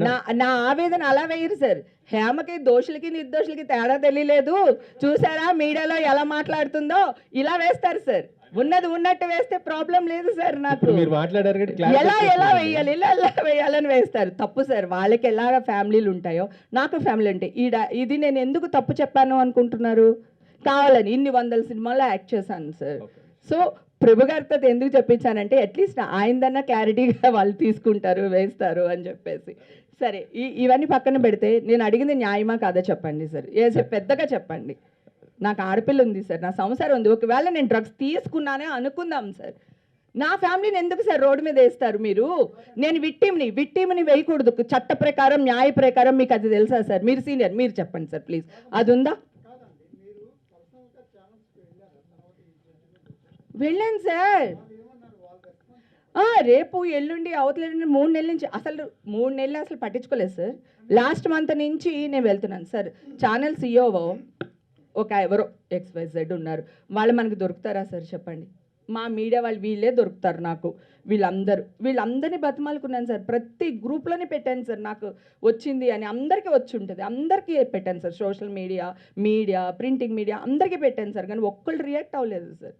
నా నా ఆవేదన అలా వేయరు సార్. హేమకి దోషులకి నిర్దోషులకి తేడా తెలియలేదు, చూసారా మీడియాలో ఎలా మాట్లాడుతుందో, ఇలా వేస్తారు సార్. ఉన్నది ఉన్నట్టు వేస్తే ప్రాబ్లం లేదు సార్. నాకు మీరు మాట్లాడారు ఎలా వేయాలి, ఎలా వేయాలని వేస్తారు. తప్పు సార్. వాళ్ళకి ఎలాగ ఫ్యామిలీలు ఉంటాయో నాకు ఫ్యామిలీ ఉంటాయి. ఇది నేను ఎందుకు తప్పు చెప్పాను అనుకుంటున్నారు? కావాలని ఇన్ని 100 సినిమాల్లో యాక్ట్ చేశాను సార్. సో ప్రభు గారితో ఎందుకు చెప్పించానంటే అట్లీస్ట్ ఆయనదన్నా క్లారిటీగా వాళ్ళు తీసుకుంటారు, వేస్తారు అని చెప్పేసి. సరే, ఇవన్నీ పక్కన పెడితే నేను అడిగింది న్యాయమా కాదా చెప్పండి సార్. పెద్దగా చెప్పండి. నాకు ఆడపిల్ల ఉంది సార్, నా సంసారం ఉంది. ఒకవేళ నేను డ్రగ్స్ తీసుకున్నానే అనుకుందాం సార్, నా ఫ్యామిలీని ఎందుకు సార్ రోడ్డు మీద వేస్తారు మీరు? నేను విట్టిమ్ని వేయకూడదు. చట్ట ప్రకారం, న్యాయ ప్రకారం మీకు అది తెలుసా సార్? మీరు సీనియర్, మీరు చెప్పండి సార్ ప్లీజ్. అది ఉందా? వెళ్ళాను సార్. రేపు ఎల్లుండి అవతల 3 నెలల నుంచి అసలు 3 నెలలు అసలు పట్టించుకోలేదు సార్. లాస్ట్ మంత్ నుంచి నేను వెళ్తున్నాను సార్. ఛానల్ సిఇఓ ఒక ఎవరో XYZ ఉన్నారు. వాళ్ళు మనకు దొరుకుతారా సార్ చెప్పండి? మా మీడియా వాళ్ళు వీళ్ళే దొరుకుతారు నాకు. వీళ్ళందరినీ బతిమాలుకున్నాను సార్. ప్రతి గ్రూప్లోనే పెట్టాను సార్. నాకు వచ్చింది అని అందరికీ వచ్చి ఉంటుంది, అందరికీ పెట్టాను sir. Social media, printing media అందరికీ పెట్టాను సార్. కానీ ఒక్కళ్ళు రియాక్ట్ అవ్వలేదు సార్.